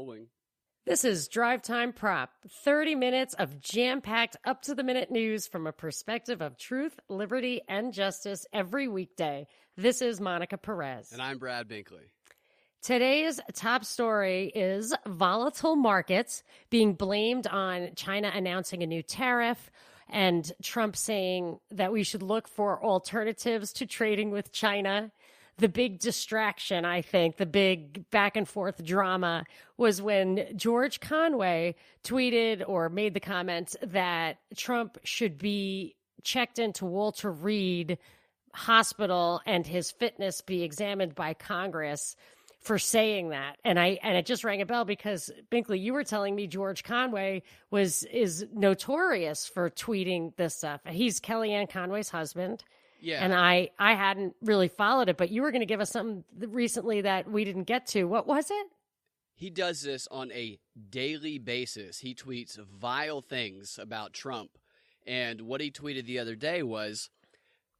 rolling. This is Drivetime Prop, 30 minutes of jam-packed, up-to-the-minute news from a perspective of truth, liberty, and justice every weekday. This is Monica Perez. And I'm Brad Binkley. Today's top story is volatile markets being blamed on China announcing a new tariff and Trump saying that we should look for alternatives to trading with China. The big distraction, I think, the big back and forth drama was when George Conway tweeted or made the comment that Trump should be checked into Walter Reed Hospital and his fitness be examined by Congress for saying that. And it just rang a bell because, Binkley, you were telling me George Conway is notorious for tweeting this stuff. He's Kellyanne Conway's husband. Yeah. And I hadn't really followed it, but you were going to give us something recently that we didn't get to. What was it? He does this on a daily basis. He tweets vile things about Trump. And what he tweeted the other day was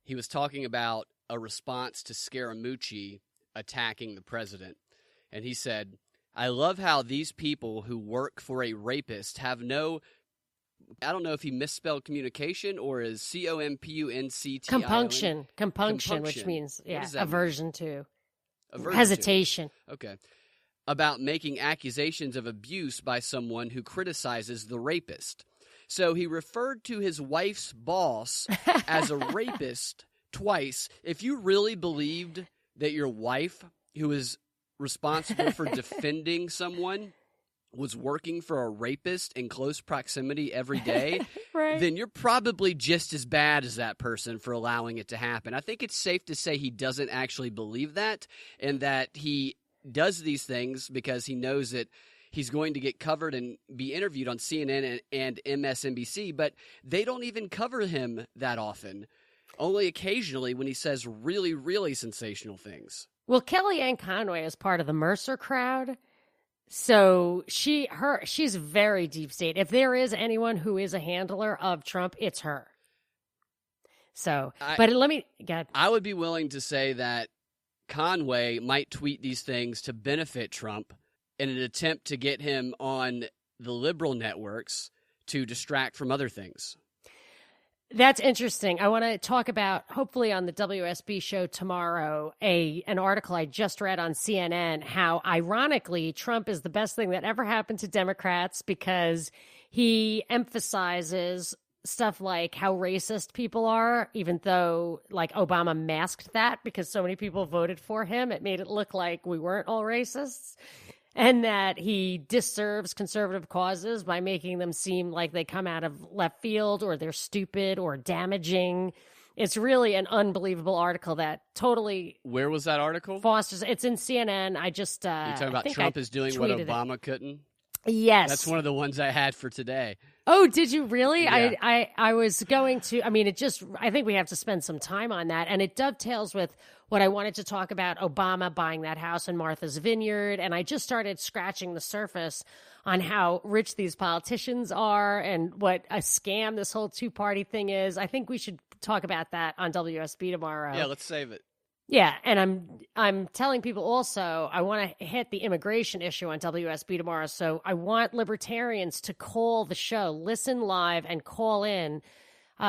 he was talking about a response to Scaramucci attacking the president. And he said, "I love how these people who work for a rapist have no," I don't know if he misspelled communication or is compuncti. Compunction, which means, aversion to. Aversion hesitation. To. Okay. About making accusations of abuse by someone who criticizes the rapist. So he referred to his wife's boss as a rapist twice. If you really believed that your wife, who is responsible for defending someone, was working for a rapist in close proximity every day, right, then you're probably just as bad as that person for allowing it to happen. I think it's safe to say he doesn't actually believe that, and that he does these things because he knows that he's going to get covered and be interviewed on CNN and MSNBC, but they don't even cover him that often. Only occasionally when he says really, really sensational things. Well, Kellyanne Conway is part of the Mercer crowd. So she's very deep state. If there is anyone who is a handler of Trump, it's her. So, I would be willing to say that Conway might tweet these things to benefit Trump in an attempt to get him on the liberal networks to distract from other things. That's interesting. I want to talk about, hopefully on the WSB show tomorrow, an article I just read on CNN, how ironically Trump is the best thing that ever happened to Democrats because he emphasizes stuff like how racist people are, even though like Obama masked that because so many people voted for him. It made it look like we weren't all racists. And that he disserves conservative causes by making them seem like they come out of left field or they're stupid or damaging. It's really an unbelievable article that totally... Where was that article? Fosters. It's in CNN. I just... You're talking about Trump is doing what Obama couldn't? Yes. That's one of the ones I had for today. Oh, did you really? Yeah. I was going to, I think we have to spend some time on that. And it dovetails with what I wanted to talk about, Obama buying that house in Martha's Vineyard. And I just started scratching the surface on how rich these politicians are and what a scam this whole two-party thing is. I think we should talk about that on WSB tomorrow. Yeah, let's save it. Yeah, and I'm telling people also I want to hit the immigration issue on WSB tomorrow. So I want libertarians to call the show, listen live, and call in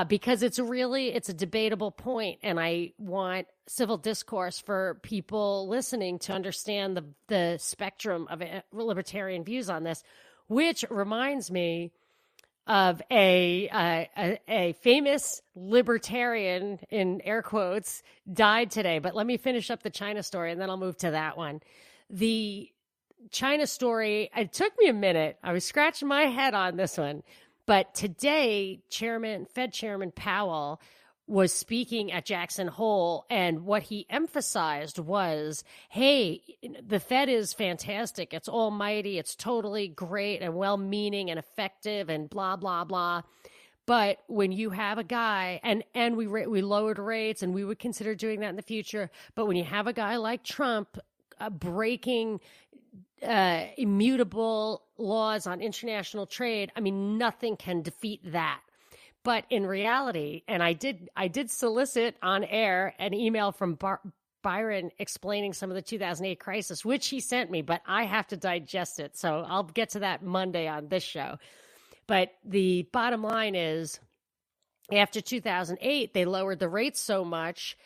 because it's a debatable point, and I want civil discourse for people listening to understand the spectrum of libertarian views on this. Which reminds me of a famous libertarian, in air quotes, died today. But let me finish up the China story, and then I'll move to that one. The China story, it took me a minute. I was scratching my head on this one. But today, Fed Chairman Powell was speaking at Jackson Hole, and what he emphasized was, hey, the Fed is fantastic. It's almighty. It's totally great and well-meaning and effective and blah, blah, blah. But when you have a guy, and we lowered rates, and we would consider doing that in the future, but when you have a guy like Trump breaking immutable laws on international trade, nothing can defeat that. But in reality, and I did solicit on air an email from Byrne explaining some of the 2008 crisis, which he sent me, but I have to digest it. So I'll get to that Monday on this show. But the bottom line is, after 2008, they lowered the rates so much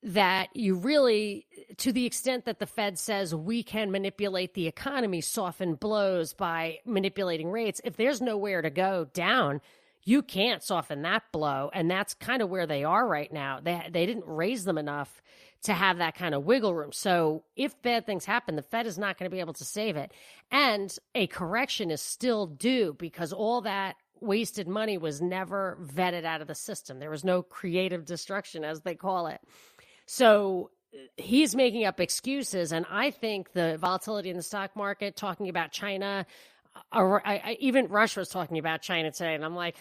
that you really, to the extent that the Fed says we can manipulate the economy, soften blows by manipulating rates, if there's nowhere to go down, you can't soften that blow. And that's kind of where they are right now. They didn't raise them enough to have that kind of wiggle room. So if bad things happen, the Fed is not going to be able to save it. And a correction is still due because all that wasted money was never vetted out of the system. There was no creative destruction, as they call it. So he's making up excuses. And I think the volatility in the stock market, talking about China, even Rush was talking about China today. And I'm like,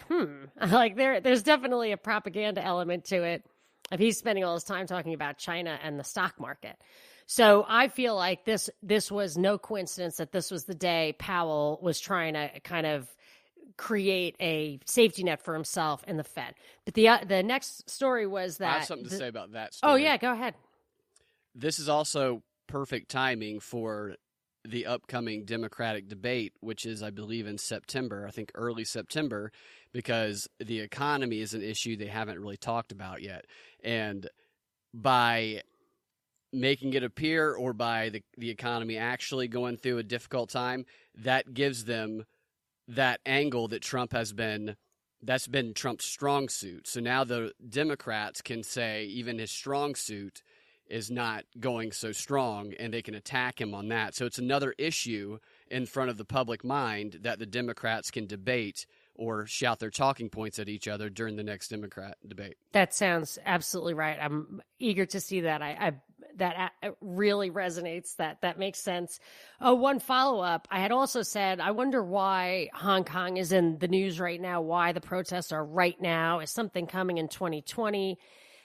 like there's definitely a propaganda element to it if he's spending all his time talking about China and the stock market. So I feel like this was no coincidence that this was the day Powell was trying to kind of create a safety net for himself and the Fed. But the next story was that... I have something to say about that story. Oh, yeah, go ahead. This is also perfect timing for the upcoming Democratic debate, which is, I believe, in September, I think early September, because the economy is an issue they haven't really talked about yet. And by making it appear, or by the economy actually going through a difficult time, that gives them that angle that that's been Trump's strong suit. So now the Democrats can say even his strong suit is not going so strong, and they can attack him on that. So it's another issue in front of the public mind that the Democrats can debate or shout their talking points at each other during the next Democrat debate. That sounds absolutely right. I'm eager to see that. That really resonates. That makes sense. Oh, one follow-up. I had also said, I wonder why Hong Kong is in the news right now, why the protests are right now. Is something coming in 2020?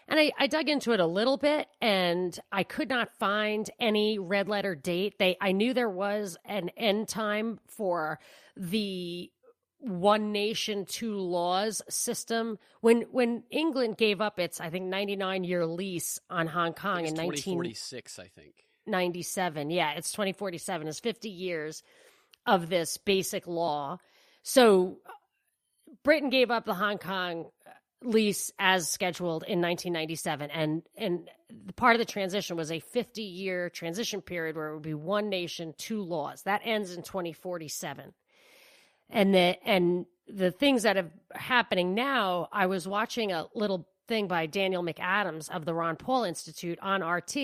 And I dug into it a little bit, and I could not find any red letter date. I knew there was an end time for the one nation, two laws system. When England gave up its, I think, 99-year lease on Hong Kong in 2046, I think. 97. Yeah, it's 2047. It's 50 years of this basic law. So Britain gave up the Hong Kong lease as scheduled in 1997. And part of the transition was a 50-year transition period where it would be one nation, two laws. That ends in 2047. And the things that are happening now, I was watching a little thing by Daniel McAdams of the Ron Paul Institute on RT,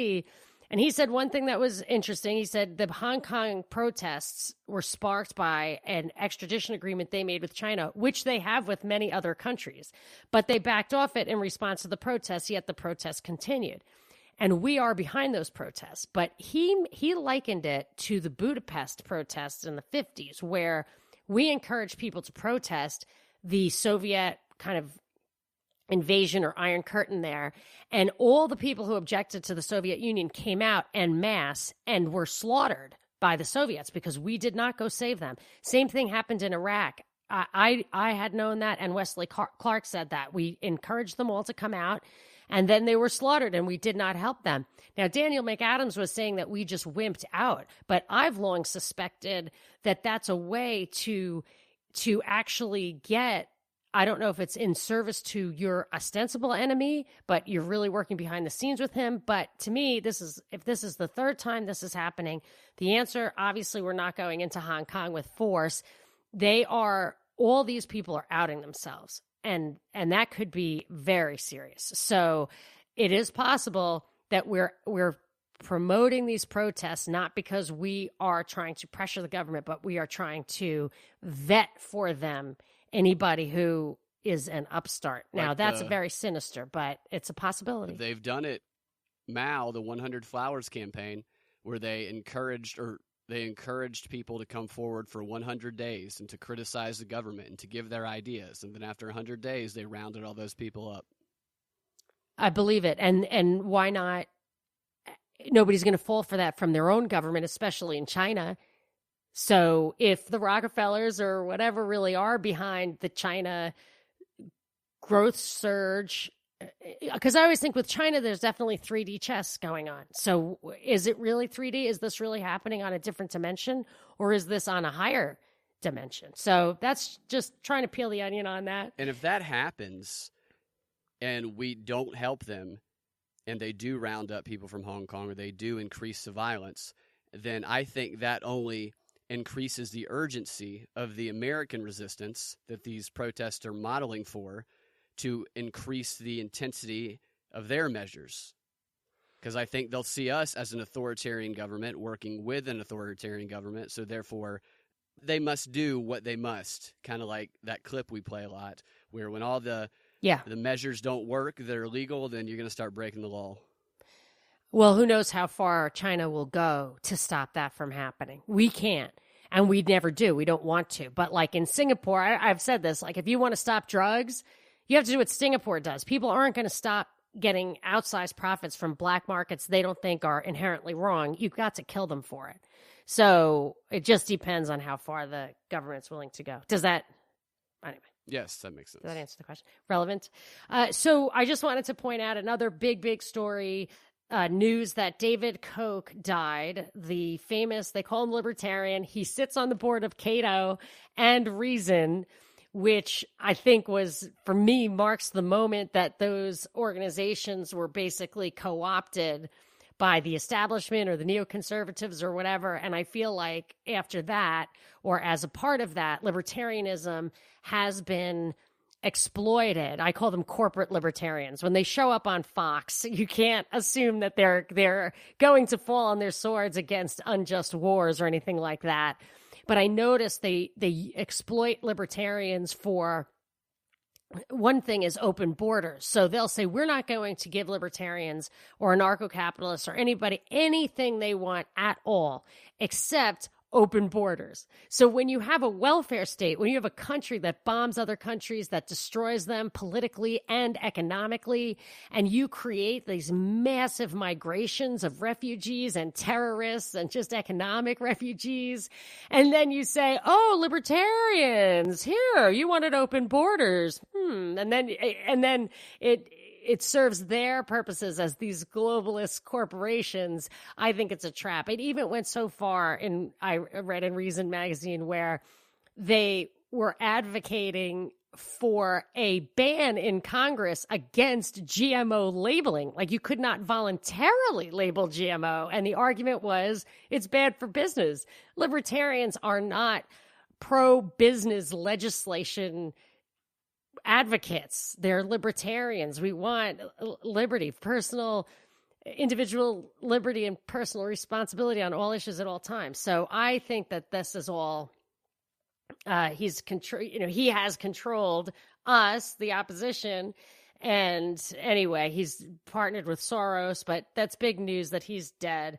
and he said one thing that was interesting. He said the Hong Kong protests were sparked by an extradition agreement they made with China, which they have with many other countries. But they backed off it in response to the protests, yet the protests continued. And we are behind those protests. But he likened it to the Budapest protests in the 50s, where we encourage people to protest the Soviet kind of invasion or Iron Curtain there. And all the people who objected to the Soviet Union came out en masse and were slaughtered by the Soviets because we did not go save them. Same thing happened in Iraq. I had known that, and Wesley Clark said that. We encouraged them all to come out, and then they were slaughtered, and we did not help them. Now, Daniel McAdams was saying that we just wimped out, but I've long suspected that that's a way to actually get, I don't know if it's in service to your ostensible enemy, but you're really working behind the scenes with him. But to me, if this is the third time this is happening, the answer, obviously, we're not going into Hong Kong with force. All these people are outing themselves, and that could be very serious. So it is possible that we're promoting these protests not because we are trying to pressure the government, but we are trying to vet for them anybody who is an upstart. Now, that's very sinister, but it's a possibility. They've done it. Mao, the 100 Flowers campaign, where they encouraged people to come forward for 100 days and to criticize the government and to give their ideas. And then after 100 days, they rounded all those people up. I believe it. And why not? Nobody's going to fall for that from their own government, especially in China. So if the Rockefellers or whatever really are behind the China growth surge because I always think with China, there's definitely 3D chess going on. So is it really 3D? Is this really happening on a different dimension, or is this on a higher dimension? So that's just trying to peel the onion on that. And if that happens and we don't help them and they do round up people from Hong Kong or they do increase the violence, then I think that only increases the urgency of the American resistance that these protests are modeling for, to increase the intensity of their measures. Because I think they'll see us as an authoritarian government working with an authoritarian government, so therefore they must do what they must, kind of like that clip we play a lot, where when all the measures don't work that are legal, then you're going to start breaking the law. Well, who knows how far China will go to stop that from happening. We can't, and we never do. We don't want to. But like in Singapore, I've said this, like if you want to stop drugs, you have to do what Singapore does. People aren't going to stop getting outsized profits from black markets they don't think are inherently wrong. You've got to kill them for it. So it just depends on how far the government's willing to go. Does that, anyway? Yes, that makes sense. Does that answer the question? Relevant. So I just wanted to point out another big story, news that David Koch died, the famous, they call him libertarian. He sits on the board of Cato and Reason, which I think was, for me, marks the moment that those organizations were basically co-opted by the establishment or the neoconservatives or whatever. And I feel like after that, or as a part of that, libertarianism has been exploited. I call them corporate libertarians. When they show up on Fox, you can't assume that they're going to fall on their swords against unjust wars or anything like that. But I noticed they exploit libertarians for, one thing is open borders. So they'll say, we're not going to give libertarians or anarcho-capitalists or anybody anything they want at all, except open borders. So when you have a welfare state, when you have a country that bombs other countries, that destroys them politically and economically, and you create these massive migrations of refugees and terrorists and just economic refugees, and then you say, oh, libertarians, here, you wanted open borders. And then it serves their purposes as these globalist corporations. I think it's a trap. It even went so far, I read in Reason magazine, where they were advocating for a ban in Congress against GMO labeling. Like, you could not voluntarily label GMO. And the argument was it's bad for business. Libertarians are not pro-business legislation advocates. They're libertarians. We want liberty, individual liberty and personal responsibility on all issues at all times. So I think that this is all, he has controlled us, the opposition. And anyway, he's partnered with Soros, but that's big news that he's dead.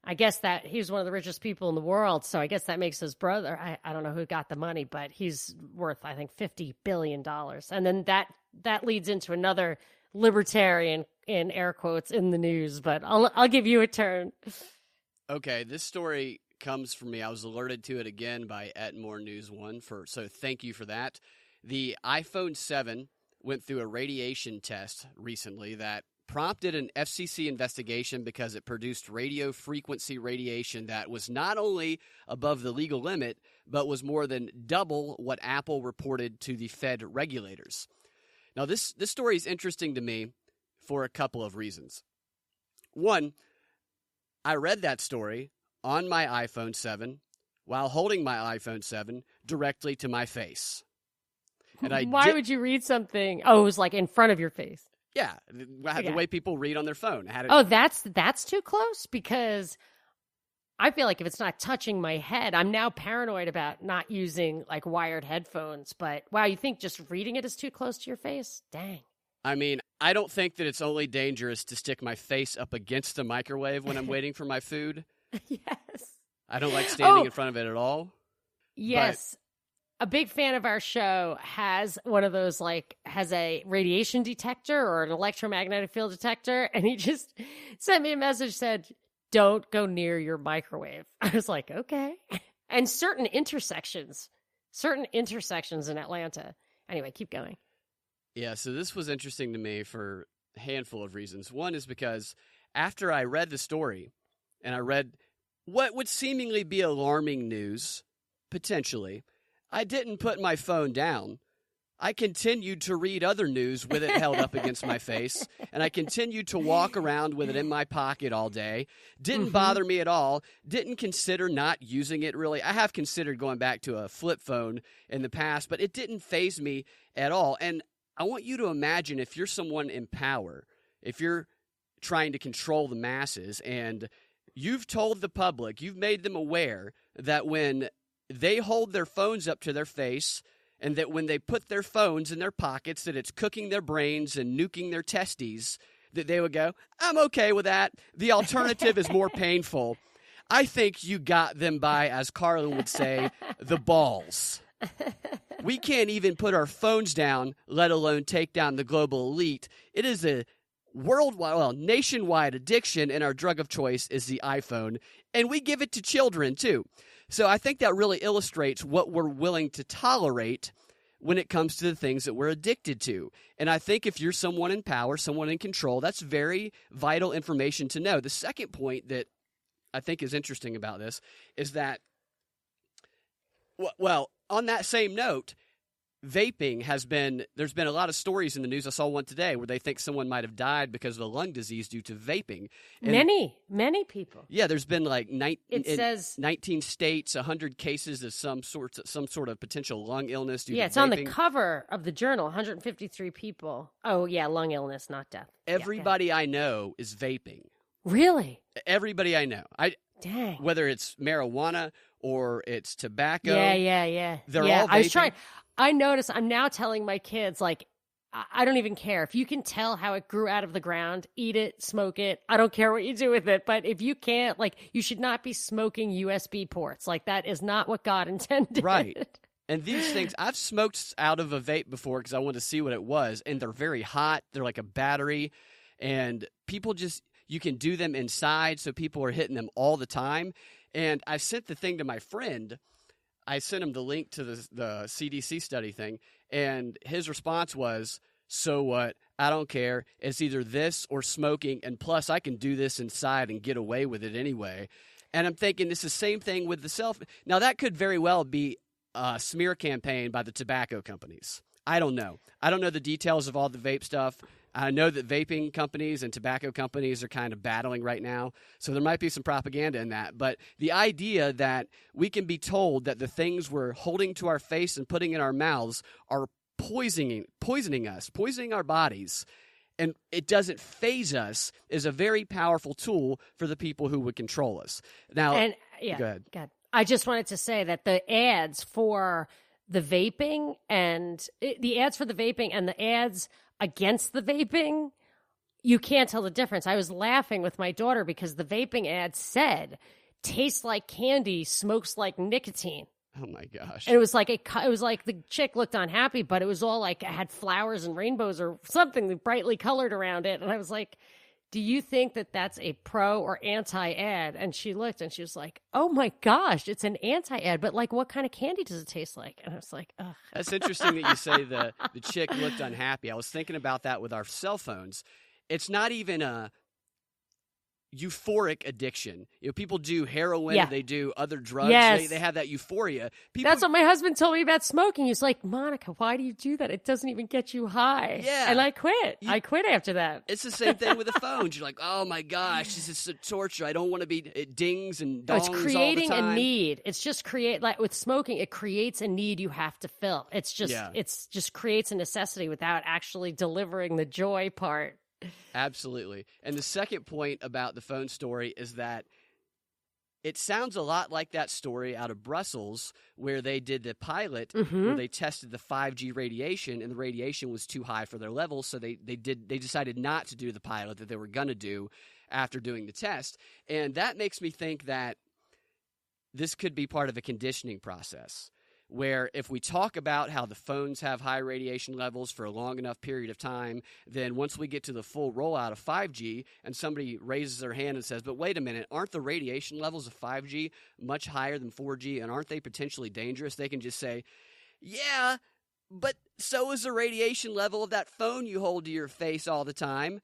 I guess that he's one of the richest people in the world, so I guess that makes his brother, I don't know who got the money, but he's worth, I think, $50 billion. And then that leads into another libertarian, in air quotes, in the news, but I'll give you a turn. Okay, this story comes from me. I was alerted to it again by @More News 1, so thank you for that. The iPhone 7 went through a radiation test recently that prompted an FCC investigation because it produced radio frequency radiation that was not only above the legal limit, but was more than double what Apple reported to the Fed regulators. Now, this story is interesting to me for a couple of reasons. One, I read that story on my iPhone 7 while holding my iPhone 7 directly to my face. And Why would you read something? Oh, it was like in front of your face. Yeah, the way people read on their phone. That's too close, because I feel like if it's not touching my head, I'm now paranoid about not using like wired headphones. But wow, you think just reading it is too close to your face? Dang. I mean, I don't think that it's only dangerous to stick my face up against the microwave when I'm waiting for my food. Yes. I don't like standing in front of it at all. Yes. A big fan of our show has one of those, has a radiation detector or an electromagnetic field detector. And he just sent me a message, said, don't go near your microwave. I was like, okay. And certain intersections in Atlanta. Anyway, keep going. Yeah, so this was interesting to me for a handful of reasons. One is because after I read the story and I read what would seemingly be alarming news, potentially, I didn't put my phone down. I continued to read other news with it held up against my face, and I continued to walk around with it in my pocket all day. Didn't bother me at all. Didn't consider not using it, really. I have considered going back to a flip phone in the past, but it didn't faze me at all. And I want you to imagine if you're someone in power, if you're trying to control the masses, and you've told the public, you've made them aware that when they hold their phones up to their face, and that when they put their phones in their pockets, that it's cooking their brains and nuking their testes, that they would go, I'm okay with that. The alternative is more painful. I think you got them by, as Carlin would say, the balls. We can't even put our phones down, let alone take down the global elite. It is a nationwide addiction, and our drug of choice is the iPhone. And we give it to children, too. So I think that really illustrates what we're willing to tolerate when it comes to the things that we're addicted to. And I think if you're someone in power, someone in control, that's very vital information to know. The second point that I think is interesting about this is that, well, on that same note, vaping there's been a lot of stories in the news. I saw one today where they think someone might have died because of a lung disease due to vaping. And many people. Yeah, there's been like 19 states, 100 cases of some sort of potential lung illness due to vaping. Yeah, it's on the cover of the journal, 153 people. Oh, yeah, lung illness, not death. Everybody I know is vaping. Really? Everybody I know. Dang. Whether it's marijuana or it's tobacco. Yeah. They're all vaping. I notice I'm now telling my kids, like, I don't even care. If you can tell how it grew out of the ground, eat it, smoke it. I don't care what you do with it. But if you can't, like, you should not be smoking USB ports. Like, that is not what God intended. Right. And these things, I've smoked out of a vape before because I wanted to see what it was. And they're very hot. They're like a battery. And people you can do them inside. So people are hitting them all the time. And I sent the thing to my friend. I sent him the link to the CDC study thing, and his response was, so what? I don't care. It's either this or smoking, and plus I can do this inside and get away with it anyway. And I'm thinking this is the same thing with the self. Now, that could very well be a smear campaign by the tobacco companies. I don't know. I don't know the details of all the vape stuff. I know that vaping companies and tobacco companies are kind of battling right now, so there might be some propaganda in that. But the idea that we can be told that the things we're holding to our face and putting in our mouths are poisoning us, poisoning our bodies, and it doesn't faze us is a very powerful tool for the people who would control us. Now, go ahead. God. I just wanted to say that the ads for the vaping and the ads against the vaping, you can't tell the difference. I was laughing with my daughter because the vaping ad said, tastes like candy, smokes like nicotine. Oh my gosh. And it was like the chick looked unhappy, but it was all like it had flowers and rainbows or something brightly colored around it. And I was like, do you think that that's a pro or anti-ad? And she looked and she was like, oh my gosh, it's an anti-ad. But like, what kind of candy does it taste like? And I was like, ugh. That's interesting that you say the chick looked unhappy. I was thinking about that with our cell phones. It's not even a euphoric addiction. You know, people do heroin, they do other drugs. Yes. They have that euphoria. That's what my husband told me about smoking. He's like, Monica, why do you do that? It doesn't even get you high. Yeah. And I quit. I quit after that. It's the same thing with the phones. You're like, oh my gosh, this is torture. I don't want to be it dings and dongs it's creating all the time. A need. It's just like with smoking, it creates a need you have to fill. It's just creates a necessity without actually delivering the joy part. Absolutely. And the second point about the phone story is that it sounds a lot like that story out of Brussels where they did the pilot where they tested the 5G radiation and the radiation was too high for their levels, so they decided not to do the pilot that they were going to do after doing the test. And that makes me think that this could be part of a conditioning process, where if we talk about how the phones have high radiation levels for a long enough period of time, then once we get to the full rollout of 5G and somebody raises their hand and says, but wait a minute, aren't the radiation levels of 5G much higher than 4G, and aren't they potentially dangerous? They can just say, yeah, But so is the radiation level of that phone you hold to your face all the time.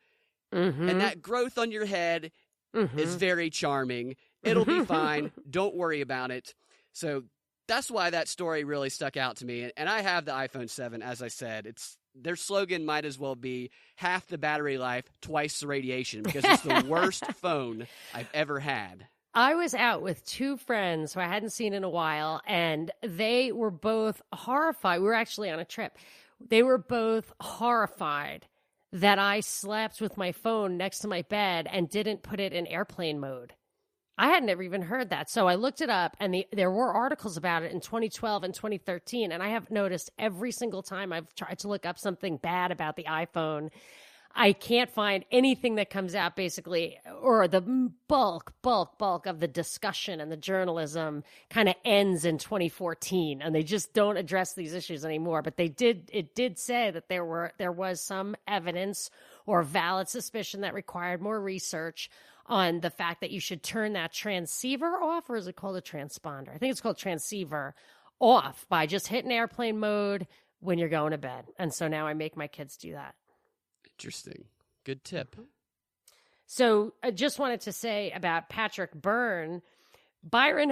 Mm-hmm. And that growth on your head is very charming. It'll be fine. Don't worry about it. So that's why that story really stuck out to me. And I have the iPhone 7, as I said. Their slogan might as well be half the battery life, twice the radiation, because it's the worst phone I've ever had. I was out with two friends who I hadn't seen in a while, and they were both horrified. We were actually on a trip. They were both horrified that I slept with my phone next to my bed and didn't put it in airplane mode. I had never even heard that. So I looked it up, and there were articles about it in 2012 and 2013. And I have noticed every single time I've tried to look up something bad about the iPhone, I can't find anything that comes out, basically, or the bulk of the discussion and the journalism kind of ends in 2014, and they just don't address these issues anymore. But it did say that there was some evidence or valid suspicion that required more research on the fact that you should turn that transceiver off, or is it called a transponder? I think it's called transceiver off by just hitting airplane mode when you're going to bed. And so now I make my kids do that. Interesting. Good tip. So I just wanted to say about Patrick Byrne. Byron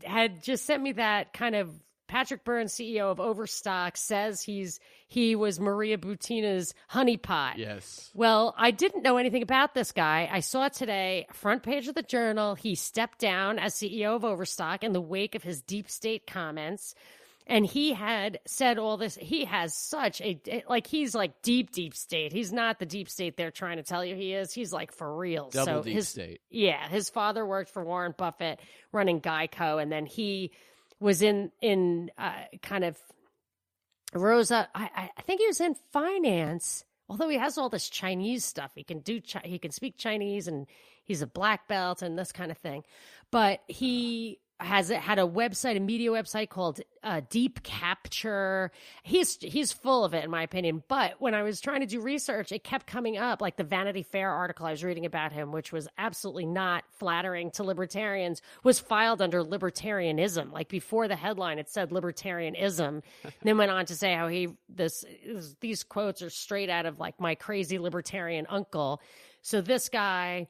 had just sent me that kind of Patrick Byrne, CEO of Overstock, says he was Maria Butina's honeypot. Yes. Well, I didn't know anything about this guy. I saw today, front page of the Journal, he stepped down as CEO of Overstock in the wake of his deep state comments. And he had said all this. He has such he's like deep state. He's not the deep state they're trying to tell you he is. He's like for real. Double deep state. Yeah. His father worked for Warren Buffett running Geico. And then he was in kind of rose up. I think he was in finance, although he has all this Chinese stuff. He can speak Chinese, and he's a black belt and this kind of thing. But he had a website, a media website called Deep Capture. He's full of it, in my opinion. But when I was trying to do research, it kept coming up, like the Vanity Fair article I was reading about him, which was absolutely not flattering to libertarians, was filed under libertarianism. Like before the headline, it said libertarianism. Then went on to say how these quotes are straight out of like my crazy libertarian uncle. So this guy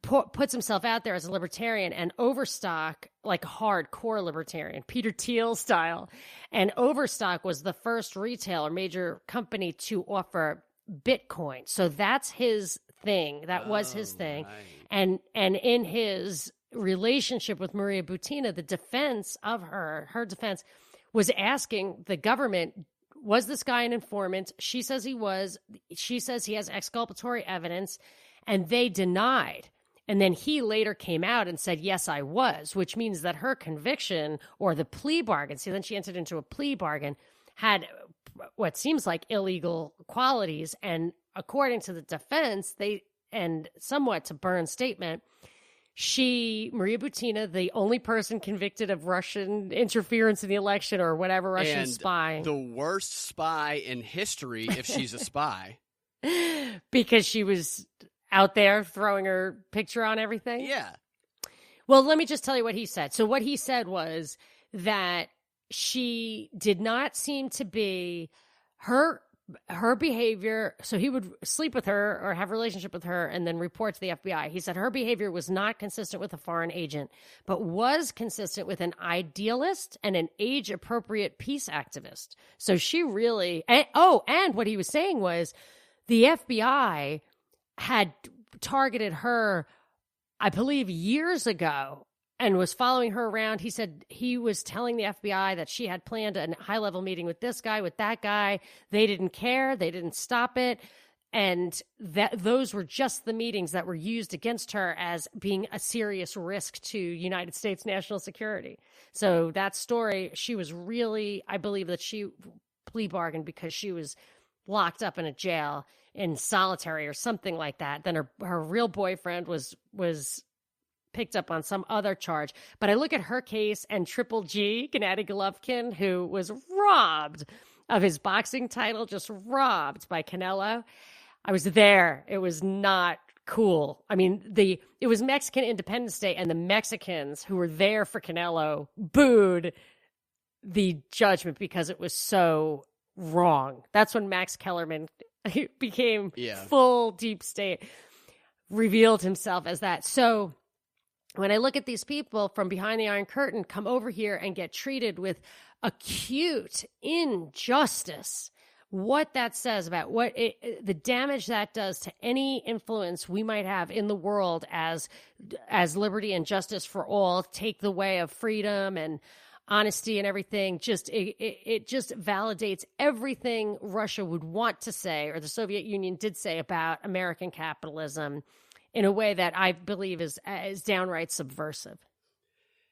puts himself out there as a libertarian, and Overstock, like hardcore libertarian, Peter Thiel style. And Overstock was the first retail or major company to offer Bitcoin. So that's his thing. That was his thing. Right. And in his relationship with Maria Butina, the defense of her defense was asking the government, was this guy an informant? She says he was. She says he has exculpatory evidence, and they denied. And then he later came out and said, yes, I was, which means that her conviction or the plea bargain, see, then she entered into a plea bargain, had what seems like illegal qualities. And according to the defense, and somewhat to Byrne's statement, Maria Butina, the only person convicted of Russian interference in the election or whatever, Russian spy. The worst spy in history if she's a spy. Because she was out there throwing her picture on everything? Yeah. Well, let me just tell you what he said. So what he said was that she did not seem to be her behavior. So he would sleep with her or have a relationship with her and then report to the FBI. He said her behavior was not consistent with a foreign agent, but was consistent with an idealist and an age-appropriate peace activist. So she really, and what he was saying was the FBI had targeted her, I believe, years ago and was following her around. He said he was telling the FBI that she had planned a high-level meeting with this guy, with that guy. They didn't care. They didn't stop it. And those were just the meetings that were used against her as being a serious risk to United States national security. So that story, she was really, I believe that she plea bargained because she was locked up in a jail in solitary or something like that. Then her real boyfriend was picked up on some other charge. But I look at her case and Triple G, Gennady Golovkin, who was robbed of his boxing title, just robbed by Canelo. I was there. It was not cool. I mean, it was Mexican Independence Day, and the Mexicans who were there for Canelo booed the judgment because it was so wrong. That's when Max Kellerman became Yeah. full deep state, revealed himself as that. So when I look at these people from behind the Iron Curtain come over here and get treated with acute injustice, what that says about the damage that does to any influence we might have in the world as liberty and justice for all take the way of freedom and honesty and everything, it just validates everything Russia would want to say, or the Soviet Union did say, about American capitalism in a way that I believe is downright subversive.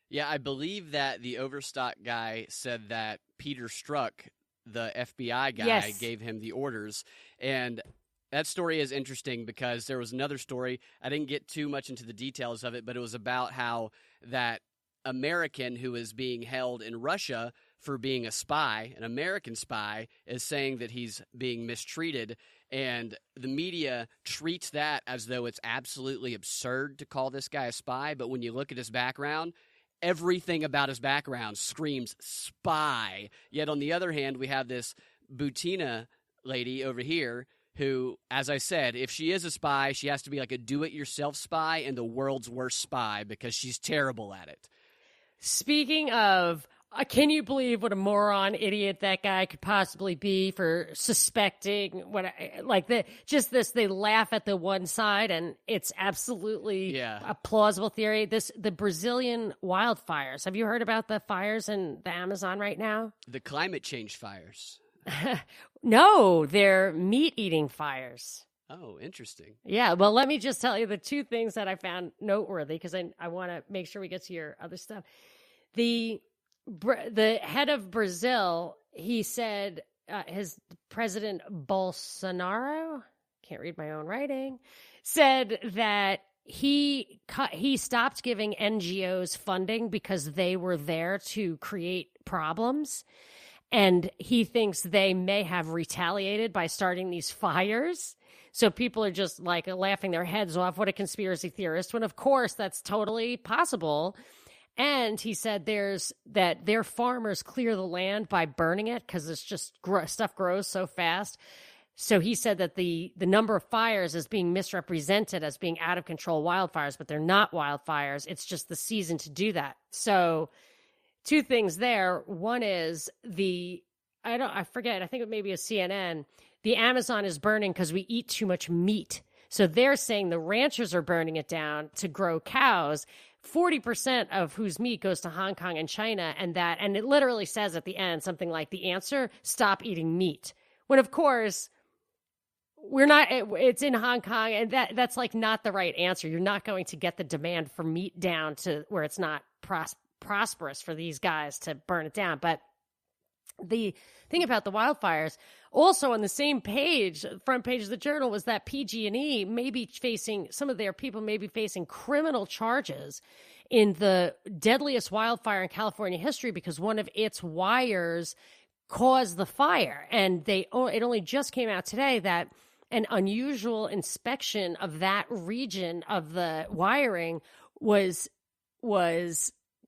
Yeah, I believe that the Overstock guy said that Peter Strzok, the FBI guy, Yes. gave him the orders. And that story is interesting because there was another story. I didn't get too much into the details of it, but it was about how that American who is being held in Russia for being a spy, an American spy, is saying that he's being mistreated. And the media treats that as though it's absolutely absurd to call this guy a spy. But when you look at his background, everything about his background screams spy. Yet on the other hand, we have this Butina lady over here who, as I said, if she is a spy, she has to be like a do-it-yourself spy and the world's worst spy because she's terrible at it. Speaking of, can you believe what a moron idiot that guy could possibly be for suspecting they laugh at the one side and it's absolutely a plausible theory. The Brazilian wildfires. Have you heard about the fires in the Amazon right now? The climate change fires. No, they're meat-eating fires. Oh, interesting. Yeah, well, let me just tell you the two things that I found noteworthy because I want to make sure we get to your other stuff. The head of Brazil, he said, his President Bolsonaro, can't read my own writing, said that he stopped giving NGOs funding because they were there to create problems. And he thinks they may have retaliated by starting these fires. So people are just like laughing their heads off. What a conspiracy theorist. When, of course, that's totally possible. And he said that their farmers clear the land by burning it because it's just stuff grows so fast. So he said that the number of fires is being misrepresented as being out of control wildfires, but they're not wildfires. It's just the season to do that. So two things there. One is I forget, I think it may be a CNN. The Amazon is burning because we eat too much meat. So they're saying the ranchers are burning it down to grow cows. 40% of whose meat goes to Hong Kong and China, and it literally says at the end something like the answer, stop eating meat. When of course it's in Hong Kong and that's like not the right answer. You're not going to get the demand for meat down to where it's not prosperous for these guys to burn it down. But the thing about the wildfires, also on the same page, front page of the Journal, was that PG&E may be facing, some of their people may be facing criminal charges in the deadliest wildfire in California history because one of its wires caused the fire. And it only just came out today that an unusual inspection of that region of the wiring was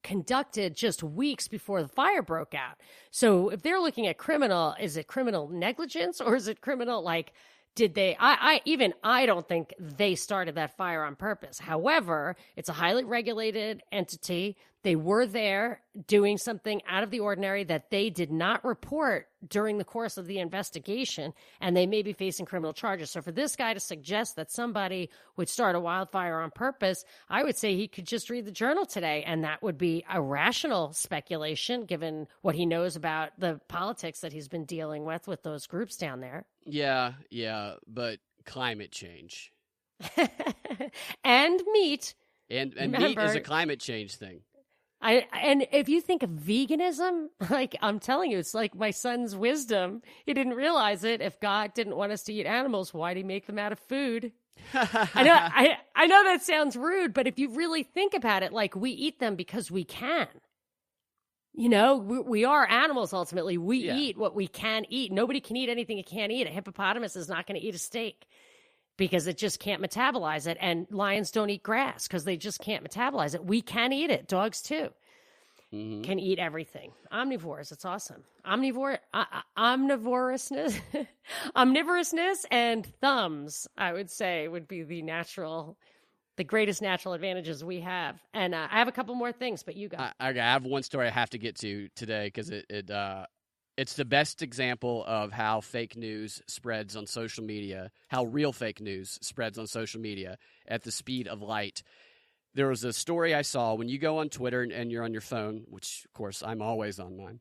conducted just weeks before the fire broke out. So if they're looking at criminal, is it criminal negligence or is it criminal did they I don't think they started that fire on purpose. However, it's a highly regulated entity. They were there doing something out of the ordinary that they did not report during the course of the investigation, and they may be facing criminal charges. So for this guy to suggest that somebody would start a wildfire on purpose, I would say he could just read the Journal today, and that would be a rational speculation given what he knows about the politics that he's been dealing with those groups down there. Yeah, but climate change. And meat. And meat is a climate change thing. And if you think of veganism, I'm telling you, it's like my son's wisdom. He didn't realize it. If God didn't want us to eat animals, why did he make them out of food? I know that sounds rude, but if you really think about it, we eat them because we can. We are animals ultimately. We eat what we can eat. Nobody can eat anything it can't eat. A hippopotamus is not going to eat a steak because it just can't metabolize it. And lions don't eat grass because they just can't metabolize it. We can eat it. Dogs too. can eat everything. Omnivores, it's awesome. Omnivorousness, omnivorousness and thumbs, I would say, would be the greatest natural advantages we have. And I have a couple more things, but you go. I have one story I have to get to today because it's the best example of how fake news spreads on social media, how real fake news spreads on social media at the speed of light. There was a story I saw when you go on Twitter and you're on your phone, which, of course, I'm always on mine.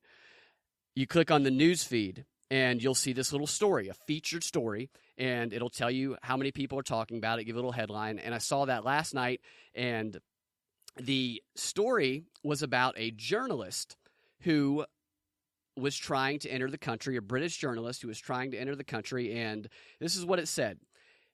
You click on the news feed, and you'll see this little story, a featured story, and it'll tell you how many people are talking about it, give a little headline. And I saw that last night, and the story was about a journalist who was trying to enter the country, a British journalist who was trying to enter the country, and this is what it said.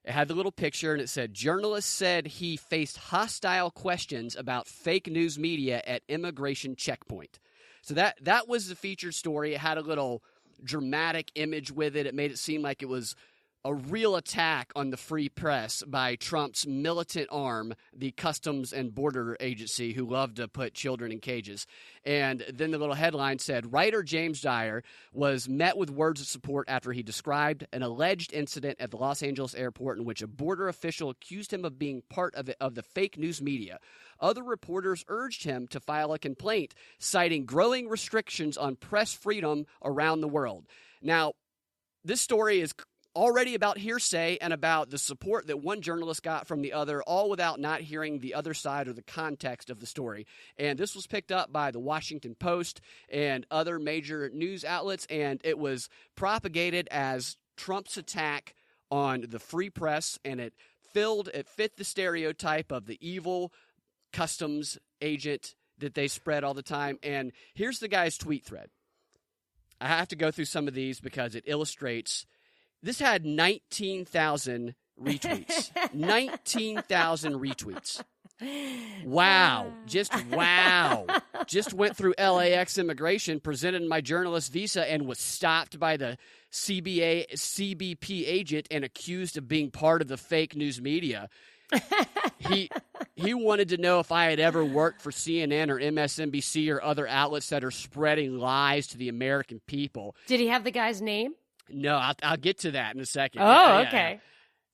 It had the little picture, and it said, journalist said he faced hostile questions about fake news media at immigration checkpoint. So that was the featured story. It had a little dramatic image with it. It made it seem like it was a real attack on the free press by Trump's militant arm, the Customs and Border Agency, who love to put children in cages. And then the little headline said, writer James Dyer was met with words of support after he described an alleged incident at the Los Angeles airport in which a border official accused him of being part of the fake news media. Other reporters urged him to file a complaint, citing growing restrictions on press freedom around the world. Now, this story is already about hearsay and about the support that one journalist got from the other, all without not hearing the other side or the context of the story. And this was picked up by the Washington Post and other major news outlets, and it was propagated as Trump's attack on the free press, and it fit the stereotype of the evil customs agent that they spread all the time. And here's the guy's tweet thread. I have to go through some of these because it illustrates. This had 19,000 retweets. 19,000 retweets. Wow. Just wow. Just went through LAX immigration, presented my journalist visa, and was stopped by the CBP agent and accused of being part of the fake news media. He wanted to know if I had ever worked for CNN or MSNBC or other outlets that are spreading lies to the American people. Did he have the guy's name? No, I'll get to that in a second. Oh, okay. Yeah.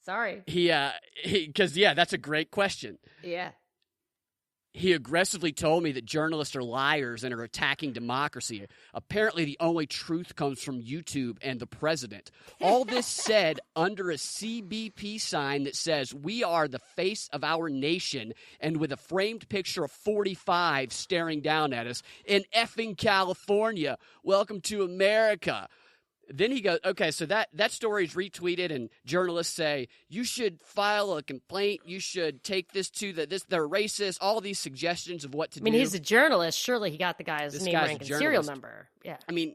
Sorry. Because that's a great question. Yeah. He aggressively told me that journalists are liars and are attacking democracy. Apparently, the only truth comes from YouTube and the president. All this said under a CBP sign that says, we are the face of our nation, and with a framed picture of 45 staring down at us in effing California. Welcome to America. Then he goes, okay, so that story is retweeted, and journalists say, you should file a complaint, you should take this to they're racist, all these suggestions of what to do. I mean, he's a journalist. Surely he got the guy's name, rank, and serial number. Yeah. I mean,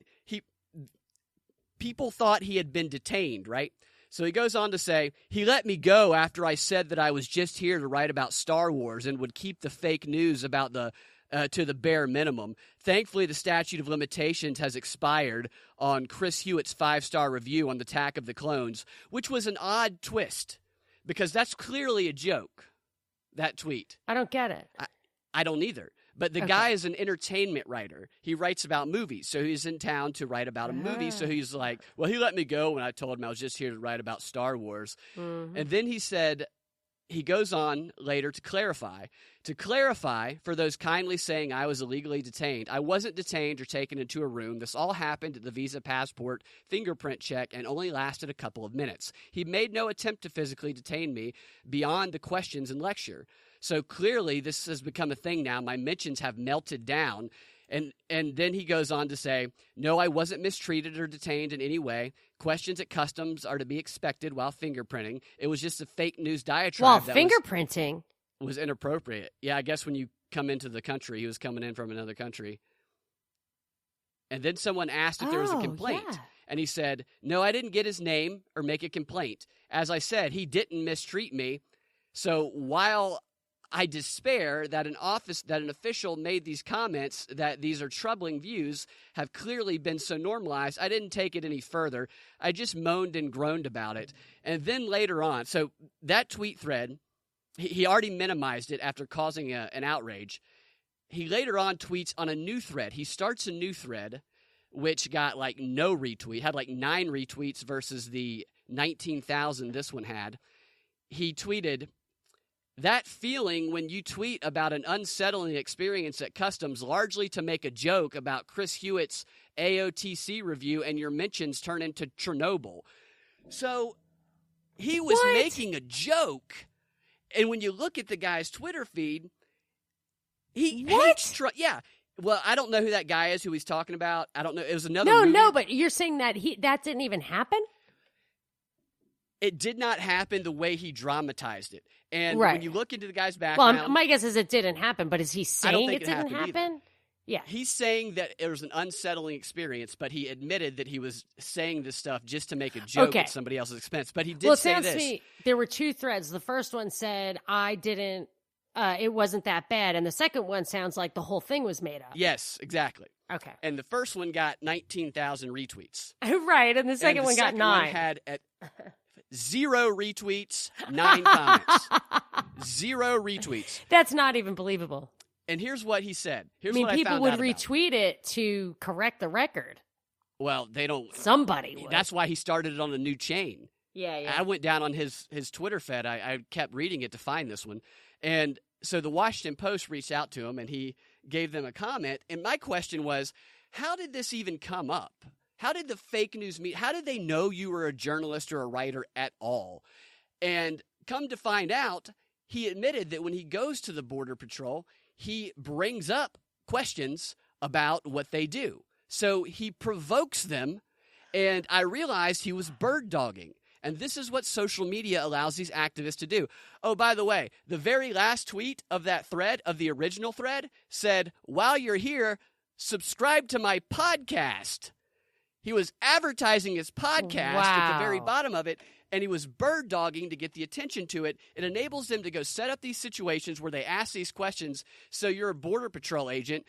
people thought he had been detained, right? So he goes on to say, he let me go after I said that I was just here to write about Star Wars and would keep the fake news about to the bare minimum. Thankfully, the statute of limitations has expired on Chris Hewitt's 5-star review on the Attack of the Clones, which was an odd twist because that's clearly a joke, that tweet. I don't get it. I don't either. But the guy is an entertainment writer. He writes about movies, so he's in town to write about a movie. So he's like, well, he let me go when I told him I was just here to write about Star Wars. Mm-hmm. And then he said, he goes on later to clarify. To clarify, for those kindly saying I was illegally detained, I wasn't detained or taken into a room. This all happened at the visa passport fingerprint check and only lasted a couple of minutes. He made no attempt to physically detain me beyond the questions and lecture. So clearly this has become a thing now. My mentions have melted down. And then he goes on to say, no, I wasn't mistreated or detained in any way. Questions at customs are to be expected while fingerprinting. It was just a fake news diatribe. While fingerprinting? Was inappropriate. Yeah, I guess when you come into the country, he was coming in from another country. And then someone asked if there was a complaint. Yeah. And he said, no, I didn't get his name or make a complaint. As I said, he didn't mistreat me. So while I despair that an official made these comments that these are troubling views have clearly been so normalized, I didn't take it any further. I just moaned and groaned about it. And then later on, so that tweet thread, he already minimized it after causing an outrage. he later on tweets on a new thread. He starts a new thread, which got like no retweet, had like 9 retweets versus the 19,000 this one had. He tweeted, "That feeling when you tweet about an unsettling experience at customs largely to make a joke about Chris Hewitt's AOTC review and your mentions turn into Chernobyl." So he was making a joke. And when you look at the guy's Twitter feed, he hates Trump. Yeah. Well, I don't know who that guy is who he's talking about. I don't know. It was another No, but you're saying that that didn't even happen? It did not happen the way he dramatized it. And Right. when you look into the guy's background... Well, my guess is it didn't happen, but is he saying it didn't happen? Either. Yeah. He's saying that it was an unsettling experience, but he admitted that he was saying this stuff just to make a joke at somebody else's expense. But he did say this. Well, it sounds to me, there were 2 threads. The first one said, it wasn't that bad. And the second one sounds like the whole thing was made up. Yes, exactly. Okay. And the first one got 19,000 retweets. Right, and the second one got 9. One had 0 retweets, 9 comments. 0 retweets. That's not even believable. And here's what he said. People would retweet it to correct the record. Well, they don't. Somebody would. That's why he started it on a new chain. Yeah. I went down on his Twitter feed. I kept reading it to find this one. And so the Washington Post reached out to him, and he gave them a comment. And my question was, how did this even come up? How did the fake news how did they know you were a journalist or a writer at all? And come to find out, he admitted that when he goes to the Border Patrol, he brings up questions about what they do. So he provokes them, and I realized he was bird dogging. And this is what social media allows these activists to do. Oh, by the way, the very last tweet of that thread, of the original thread, said, "While you're here, subscribe to my podcast." He was advertising his podcast at the very bottom of it, and he was bird dogging to get the attention to it. It enables them to go set up these situations where they ask these questions. So you're a Border Patrol agent.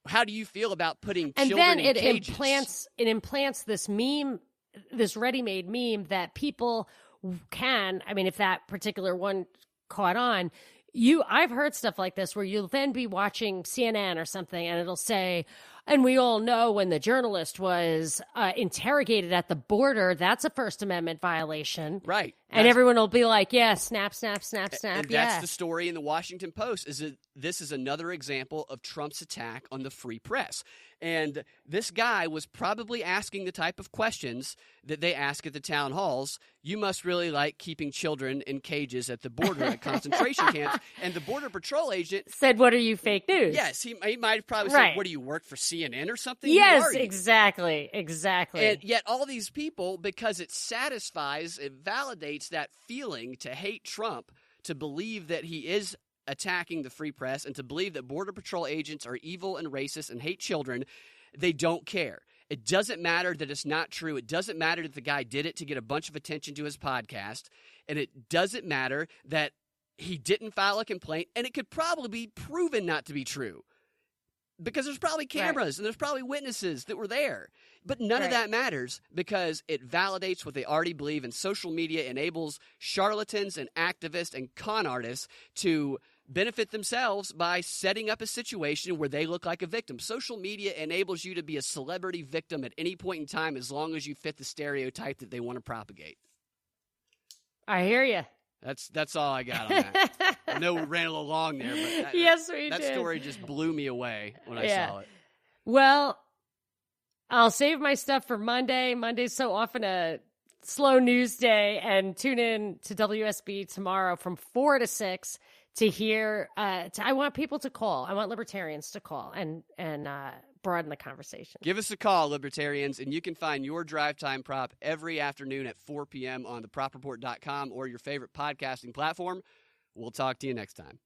How do you feel about putting children in cages? It implants this meme, this ready-made meme that people can, if that particular one caught on, I've heard stuff like this where you'll then be watching CNN or something and it'll say, and we all know when the journalist was interrogated at the border, that's a First Amendment violation. Right. And everyone will be like, yeah, snap, snap, snap, snap. And that's the story in the Washington Post, is that this is another example of Trump's attack on the free press. And this guy was probably asking the type of questions that they ask at the town halls. You must really like keeping children in cages at the border at concentration camps. And the Border Patrol agent said, "What are you, fake news?" Yes, he might have probably said, "What do you work for, CNN or something?" Yes, exactly. And yet all these people, because it validates that feeling to hate Trump, to believe that he is attacking the free press, and to believe that Border Patrol agents are evil and racist and hate children, they don't care. It doesn't matter that it's not true. It doesn't matter that the guy did it to get a bunch of attention to his podcast. And it doesn't matter that he didn't file a complaint, and it could probably be proven not to be true. Because there's probably cameras and there's probably witnesses that were there. But none of that matters because it validates what they already believe, and social media enables charlatans and activists and con artists to benefit themselves by setting up a situation where they look like a victim. Social media enables you to be a celebrity victim at any point in time as long as you fit the stereotype that they want to propagate. I hear you. That's all I got on that. I know we ran a little long there, but yes, we did. That story just blew me away when I saw it. Well, I'll save my stuff for Monday. Monday's so often a slow news day, and tune in to WSB tomorrow from 4 to 6 to hear. I want people to call. I want libertarians to call and broaden the conversation. Give us a call, libertarians, and you can find your Drive Time prop every afternoon at 4 p.m. on thepropreport.com or your favorite podcasting platform. We'll talk to you next time.